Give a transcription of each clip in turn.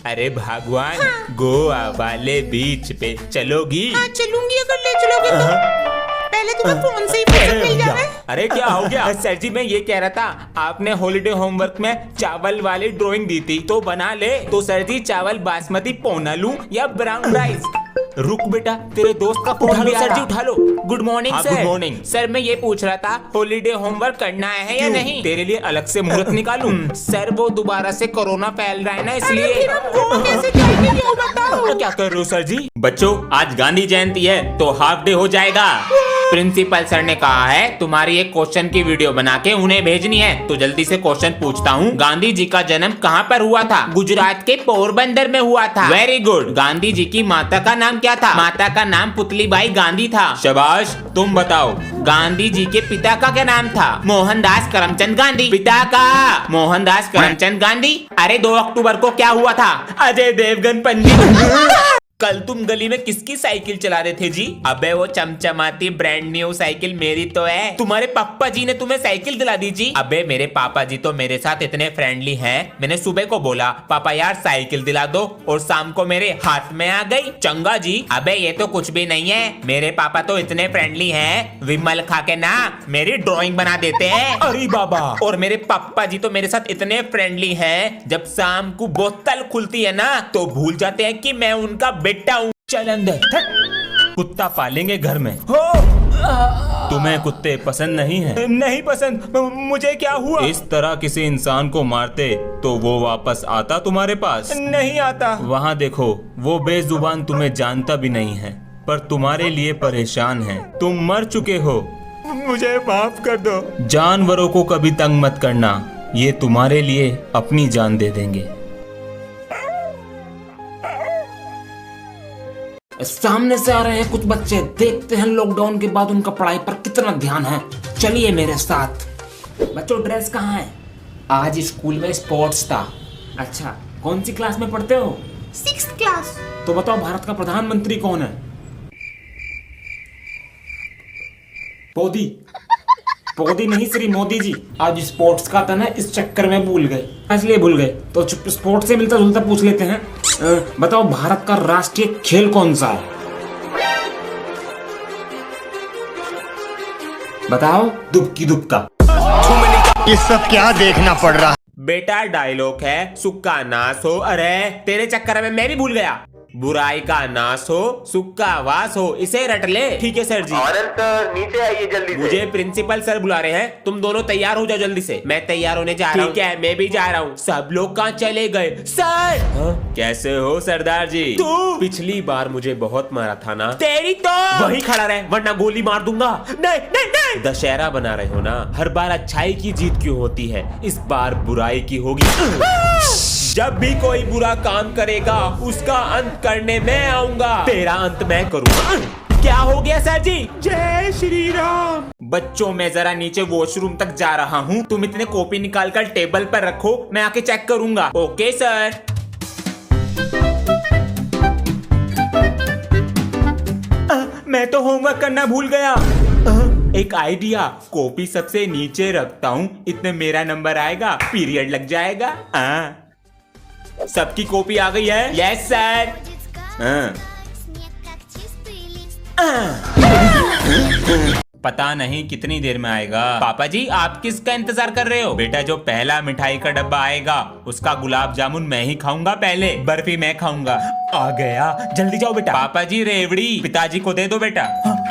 अरे भगवान, गोवा वाले बीच पे चलोगी? हाँ चलूंगी अगर ले चलोगे तो। पहले तुम्हें फोन से ही फुर्सत मिल जाए। अरे क्या हो गया? सर जी मैं ये कह रहा था, आपने हॉलीडे होमवर्क में चावल वाली ड्राइंग दी थी तो बना ले। तो सर जी चावल बासमती पौना लूं या ब्राउन राइस? रुक बेटा, तेरे दोस्त का फोन भी आ रहा। सर जी उठा लो। Good morning sir. Good morning sir मैं ये पूछ रहा था हॉलीडे होमवर्क करना है या नहीं? तेरे लिए अलग से मुहूर्त निकालूं? सर वो दोबारा से कोरोना फैल रहा है ना, अरे इसलिए। फिर हम गोवा कैसे जाएंगे ये बताओ। क्या कर रहे हो सर जी? बच्चों आज गांधी जयंती है तो हाफ डे हो जाएगा। प्रिंसिपल सर ने कहा है तुम्हारी एक क्वेश्चन की वीडियो बना के उन्हें भेजनी है, तो जल्दी से क्वेश्चन पूछता हूँ। गांधी जी का जन्म कहाँ पर हुआ था? गुजरात के पोरबंदर में हुआ था। Very good. गांधी जी की माता का नाम क्या था? माता का नाम पुतलीबाई गांधी था। शाबाश, तुम बताओ। गांधी जी के पिता का क्या नाम था? मोहनदास करमचंद गांधी। पिता का मोहनदास करमचंद गांधी। अरे 2 अक्टूबर को क्या हुआ था? अजय देवगन पंडित। कल तुम गली में किसकी साइकिल चला रहे थे जी? अबे वो चमचमाती ब्रांड न्यू साइकिल मेरी तो है। तुम्हारे पापा जी ने तुम्हें साइकिल दिला दी जी? अबे मेरे पापा जी तो मेरे साथ इतने फ्रेंडली हैं, मैंने सुबह को बोला पापा यार साइकिल दिला दो और शाम को मेरे हाथ में आ गई। चंगा जी। अबे ये तो कुछ भी नहीं है, मेरे पापा तो इतने फ्रेंडली हैं, विमल खा के ना मेरी ड्राइंग बना देते हैं। अरे बाबा। और मेरे पापा जी तो मेरे साथ इतने फ्रेंडली हैं, जब शाम को बोतल खुलती है ना तो भूल जाते हैं कि मैं उनका बेटा हूँ। चल अंदर। कुत्ता पालेंगे घर में। हो तुम्हें कुत्ते पसंद नहीं है? नहीं पसंद। मुझे क्या हुआ? इस तरह किसी इंसान को मारते तो वो वापस आता तुम्हारे पास? नहीं आता। वहाँ देखो, वो बेजुबान तुम्हें जानता भी नहीं है पर तुम्हारे लिए परेशान है। तुम मर चुके हो, मुझे माफ कर दो। जानवरों को कभी तंग मत करना, ये तुम्हारे लिए अपनी जान दे देंगे। सामने से आ रहे हैं कुछ बच्चे, देखते हैं लॉकडाउन के बाद उनका पढ़ाई पर कितना ध्यान है। चलिए मेरे साथ। बच्चों ड्रेस कहाँ है? आज स्कूल में स्पोर्ट्स था। अच्छा कौन सी क्लास में पढ़ते हो? 6th class. तो बताओ भारत का प्रधानमंत्री कौन है? मोदी नहीं श्री मोदी जी। आज स्पोर्ट्स का था ना, इस चक्कर में भूल गए, इसलिए भूल गए। तो स्पोर्ट्स से मिलता जुलता पूछ लेते हैं। बताओ भारत का राष्ट्रीय खेल कौन सा है? बताओ। दुबकी दुबका। ये सब क्या देखना पड़ रहा है? बेटा डायलॉग है सुक्का नाश हो। अरे तेरे चक्कर में मैं भी भूल गया। बुराई का नाश हो, सुक्का वास हो, इसे रट ले। ठीक है सर जी। सर नीचे आइए जल्दी से। मुझे प्रिंसिपल सर बुला रहे हैं, तुम दोनों तैयार हो जाओ जल्दी से। मैं तैयार होने जा रहा हूँ। ठीक है, मैं भी जा रहा हूँ। सब लोग कहाँ चले गए? सर कैसे हो सरदार जी? तू पिछली बार मुझे बहुत मारा था ना? तेरी तो वही खड़ा रहे वरना गोली मार दूंगा। नहीं नहीं नहीं। दशहरा बना रहे हो ना? हर बार अच्छाई की जीत क्यों होती है? इस बार बुराई की होगी। जब भी कोई बुरा काम करेगा उसका अंत करने मैं आऊंगा। तेरा अंत मैं करूंगा। क्या हो गया सर जी? जय श्री राम। बच्चों मैं जरा नीचे वॉशरूम तक जा रहा हूँ, तुम इतने कॉपी निकाल कर टेबल पर रखो, मैं आके चेक करूंगा। Okay sir. मैं तो होमवर्क करना भूल गया। एक आइडिया, कॉपी सबसे नीचे रखता हूँ, इतने मेरा नंबर आएगा, पीरियड लग जाएगा। सबकी कॉपी आ गई है? Yes sir. पता नहीं कितनी देर में आएगा। पापा जी आप किसका इंतजार कर रहे हो? बेटा जो पहला मिठाई का डब्बा आएगा उसका गुलाब जामुन मैं ही खाऊंगा पहले, बर्फी मैं खाऊंगा। आ गया, जल्दी जाओ बेटा। पापा जी रेवड़ी पिताजी को दे दो बेटा।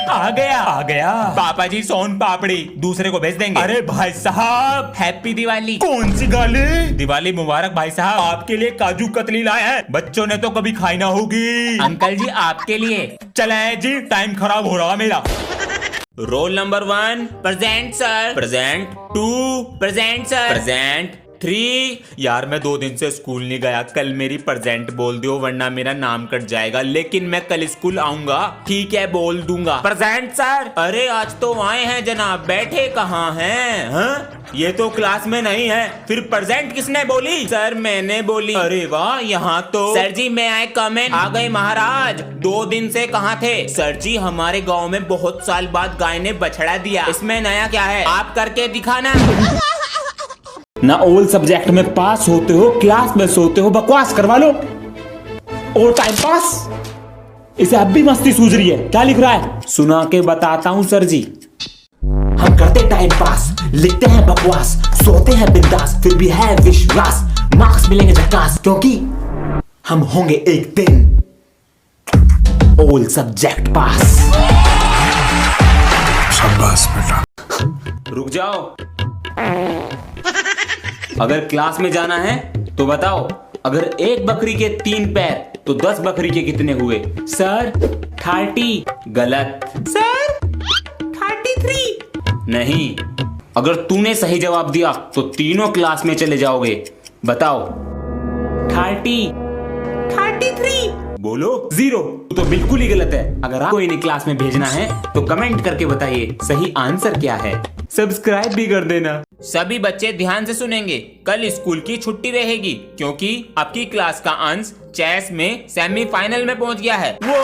आ गया आ गया। पापा जी सोन पापड़ी दूसरे को भेज देंगे। अरे भाई साहब हैप्पी दिवाली। कौन सी गाली? दिवाली मुबारक भाई साहब। आपके लिए काजू कतली लाए हैं, बच्चों ने तो कभी खाई ना होगी। अंकल जी आपके लिए। चले जी, टाइम खराब हो रहा मेरा। Roll number 1 present sir. Present. 2 present sir. Present. 3 यार मैं 2 दिन से स्कूल नहीं गया, कल मेरी प्रेजेंट बोल दो वरना मेरा नाम कट जाएगा, लेकिन मैं कल स्कूल आऊंगा। ठीक है बोल दूंगा। Present sir. अरे आज तो आए हैं जनाब, बैठे कहाँ हैं? हाँ? ये तो क्लास में नहीं है, फिर प्रेजेंट किसने बोली? सर मैंने बोली। अरे वाह, यहाँ तो। सर जी मैं आए कमेंट। आ गए महाराज, 2 दिन से कहाँ थे? सर जी हमारे गांव में बहुत साल बाद गाय ने बछड़ा दिया, इसमें नया क्या है? आप करके दिखाना। ना ऑल सब्जेक्ट में पास होते हो, क्लास में सोते हो, बकवास करवा लो। और टाइम पास। इसे अब भी मस्ती सूझ रही है, क्या लिख रहा है? सुना के बताता हूँ सर जी। हम करते टाइम पास, लिखते हैं बकवास, सोते हैं बिंदास, फिर भी है विश्वास, मार्क्स मिलेंगे झकास, क्योंकि हम होंगे एक दिन ऑल सब्जेक्ट पास। शाबाश बेटा। रुक जाओ। अगर क्लास में जाना है तो बताओ, अगर एक बकरी के 3 पैर तो 10 बकरी के कितने हुए? सर 30। गलत। सर 33। नहीं, अगर तूने सही जवाब दिया तो तीनों क्लास में चले जाओगे। बताओ। 33। बोलो। 0। तो बिल्कुल ही गलत है। अगर आपको इन्हें क्लास में भेजना है तो कमेंट करके बताइए सही आंसर क्या है। सब्सक्राइब भी कर देना। सभी बच्चे ध्यान से सुनेंगे। कल स्कूल की छुट्टी रहेगी क्योंकि आपकी क्लास का अंश चेस में सेमीफाइनल में पहुंच गया है। वो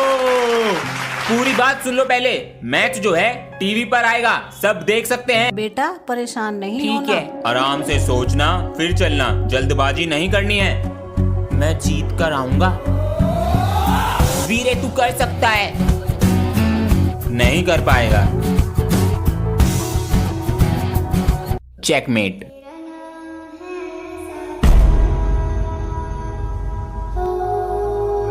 पूरी बात सुन लो पहले। मैच जो है टीवी पर आएगा, सब देख सकते हैं। बेटा परेशान नहीं ठीक होना। है। आराम से सोचना फिर चलना, जल्दबाजी नहीं करनी है। मैं जीत कर आऊंगा। वीरे तू कर सकता है। नहीं कर पाएगा। चेकमेट।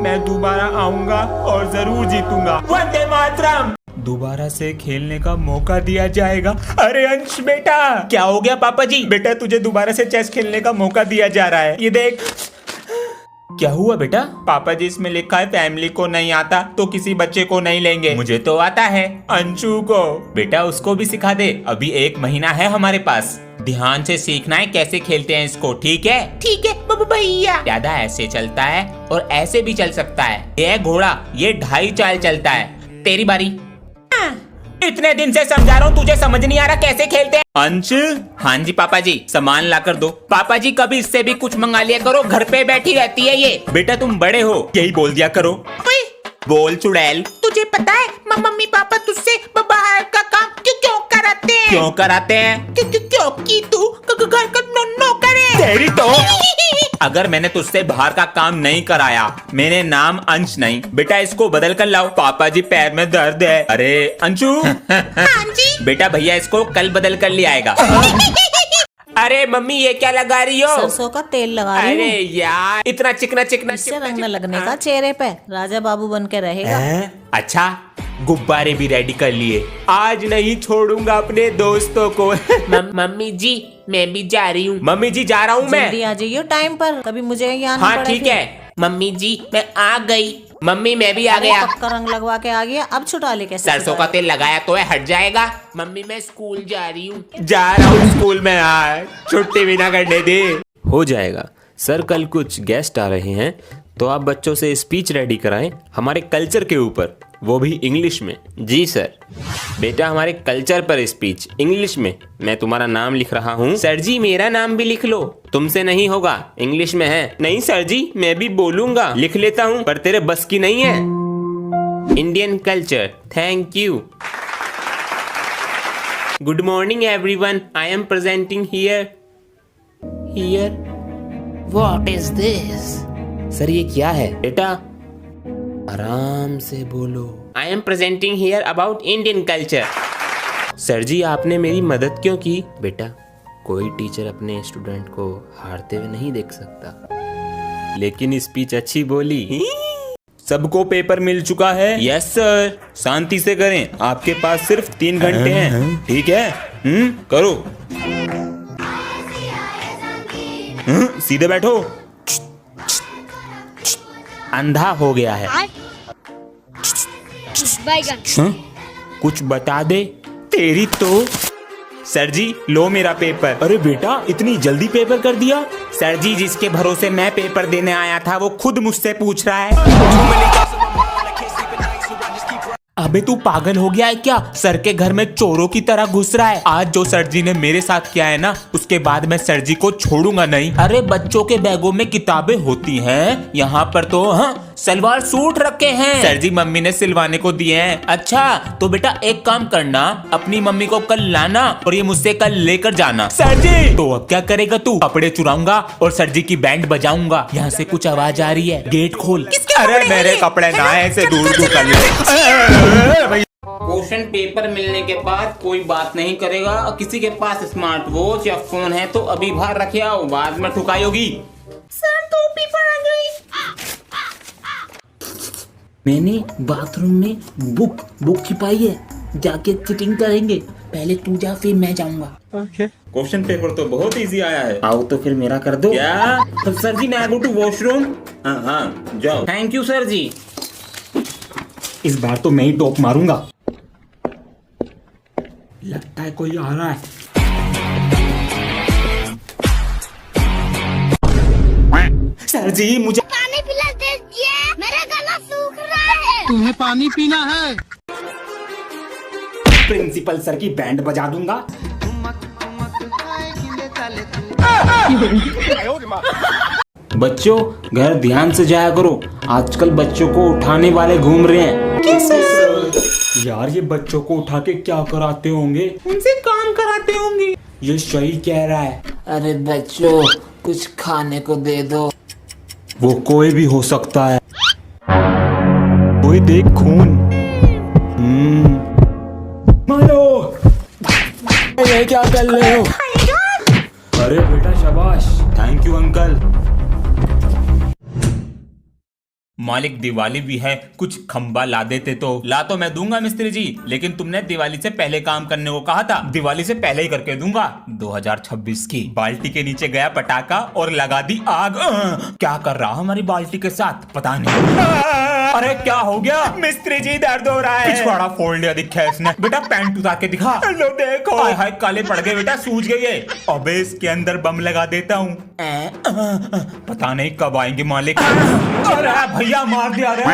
मैं दोबारा आऊंगा और जरूर जीतूंगा। वंदे मातरम। दोबारा से खेलने का मौका दिया जाएगा। अरे अंश बेटा। क्या हो गया पापा जी? बेटा तुझे दोबारा से चेस खेलने का मौका दिया जा रहा है, ये देख। क्या हुआ बेटा? पापा जी इसमें लिखा है फैमिली को नहीं आता तो किसी बच्चे को नहीं लेंगे। मुझे तो आता है, अंशु को। बेटा उसको भी सिखा दे, अभी 1 महीना है हमारे पास। ध्यान से सीखना है कैसे खेलते हैं इसको, ठीक है? ठीक है बाबू भैया। ज्यादा ऐसे चलता है और ऐसे भी चल सकता है। ये घोड़ा ये 2.5 चाल चलता है। तेरी बारी। इतने दिन से समझा रहा हूँ, तुझे समझ नहीं आ रहा कैसे खेलते हैं? अंश। हाँ जी पापा जी, सामान ला कर दो। पापा जी कभी इससे भी कुछ मंगा लिया करो, घर पे बैठी रहती है ये। बेटा तुम बड़े हो, यही बोल दिया करो। ओए, बोल चुड़ैल। तुझे पता है मम्मी पापा तुझसे बाहर का काम क्यों कराते हैं? क्यों कराते हैं? क्योंकि तू घर का नौकर है। तेरी तो। अगर मैंने तुझसे बाहर का काम नहीं कराया, मेरे नाम अंश नहीं। बेटा इसको बदल कर लाओ, पापा जी पैर में दर्द है। अरे अंशु। हाँ जी। बेटा भैया इसको कल बदल कर ले आएगा। अरे मम्मी ये क्या लगा रही हो? सरसों का तेल लगा रही अरे हूँ, यार इतना चिकना चिकना इससे रंग न लगने का चेहरे पे, राजा बाबू बन के रहेगा। अच्छा गुब्बारे भी रेडी कर लिए। आज नहीं छोड़ूंगा अपने दोस्तों को। मम्मी जी मैं भी जा रही हूँ। मम्मी जी जा रहा हूँ मैं। जल्दी आ जाइयो टाइम पर, कभी मुझे यहाँ आना हाँ पड़े ठीक फिर। है। मम्मी जी मैं आ गई। मम्मी मैं भी आ अरे गया। पक्का रंग लगवा के आ गया, अब छुटा ले कैसे? सरसों का तेल लगाया तो है, हट जाएगा। मम्मी मैं स्कूल जा रही हूँ। जा रहा हूँ स्कूल में यार, छुट्टी भी ना करने दे। हो जाएगा सर। कल कुछ गेस्ट आ रहे हैं तो आप बच्चों से स्पीच रेडी कराएं हमारे कल्चर के ऊपर, वो भी इंग्लिश में। जी सर। बेटा हमारे कल्चर पर स्पीच इंग्लिश में। मैं तुम्हारा नाम लिख रहा हूँ। सर जी मेरा नाम भी लिख लो। तुमसे नहीं होगा, इंग्लिश में है। नहीं सर जी मैं भी बोलूंगा, लिख लेता हूँ, पर तेरे बस की नहीं है। Indian culture. Thank you. Good morning everyone, I am presenting here. What is this? Sir ये क्या है? बेटा आराम से बोलो। I am presenting here about Indian culture. Sir ji आपने मेरी मदद क्यों की? बेटा कोई टीचर अपने स्टूडेंट को हारते हुए नहीं देख सकता, लेकिन स्पीच अच्छी बोली। सबको पेपर मिल चुका है? Yes sir. शांति से करें, आपके पास सिर्फ 3 घंटे हैं, ठीक है? करो। सीधे बैठो। अंधा हो गया है। कुछ बता दे। तेरी तो। सर जी लो मेरा पेपर। अरे बेटा इतनी जल्दी पेपर कर दिया? सर जी जिसके भरोसे मैं पेपर देने आया था वो खुद मुझसे पूछ रहा है। अबे तू पागल हो गया है क्या? सर के घर में चोरों की तरह घुस रहा है। आज जो सर जी ने मेरे साथ किया है ना, उसके बाद मैं सर जी को छोड़ूंगा नहीं। अरे बच्चों के बैगों में किताबें होती हैं, यहाँ पर तो हाँ सलवार सूट रखे हैं। सर जी मम्मी ने सिलवाने को दिए हैं। अच्छा तो बेटा एक काम करना, अपनी मम्मी को कल लाना और ये मुझसे कल लेकर जाना। सर जी तो अब क्या करेगा तू? कपड़े चुराऊंगा और सर जी की बैंड बजाऊंगा। यहाँ से कुछ आवाज आ रही है, गेट खोल। अरे मेरे कपड़े ना ऐसे दूर दूर कर ले। क्वेश्चन पेपर मिलने के बाद कोई बात नहीं करेगा। किसी के पास स्मार्ट वॉच या फोन है तो अभी बाहर रखे आओ, बाद में ठुकाई होगी। सर 2 पेपर आ गई। मैंने बाथरूम में बुक छिपाई है, जाके चीटिंग करेंगे। पहले तू जा फिर मैं जाऊंगा। क्वेश्चन पेपर तो बहुत इजी आया है। आओ तो फिर मेरा कर दो। क्या? तो सर जी मैं गो टू वॉशरूम। हाँ जाओ। Thank you sir ji. इस बार तो मैं ही टॉप मारूंगा। लगता है कोई आ रहा है। सर जी मुझे पानी पिला दीजिए, मेरा गला सूख रहा है। तुम्हें पानी पीना है? प्रिंसिपल सर की बैंड बजा दूंगा। बच्चों घर ध्यान से जाया करो, आजकल बच्चों को उठाने वाले घूम रहे हैं। यार ये बच्चों को उठा के क्या कराते होंगे? उनसे काम कराते होंगे। ये सही कह रहा है। अरे बच्चों कुछ खाने को दे दो। वो कोई भी हो सकता है। कोई देख खून। मारो। ये क्या कर रहे हो? अरे बेटा शाबाश, थैंक यू अंकल। मालिक दिवाली भी है, कुछ खंबा ला देते तो। ला तो मैं दूंगा मिस्त्री जी, लेकिन तुमने दिवाली से पहले काम करने को कहा था। दिवाली से पहले ही करके दूंगा। 2026 की बाल्टी के नीचे गया पटाखा और लगा दी आग। क्या कर रहा हमारी बाल्टी के साथ पता नहीं। अरे क्या हो गया? मिस्त्री जी दर्द हो रहा है। पिछवाड़ा फोड़ लिया दिखा है इसने। बेटा पैंट उतार के दिखा। लो देखो। हाय हाय काले पड़ गए बेटा, सूज गई है। अबे इसके अंदर बम लगा देता हूँ। पता नहीं कब आएंगे मालिक। अरे भैया मार दिया रे।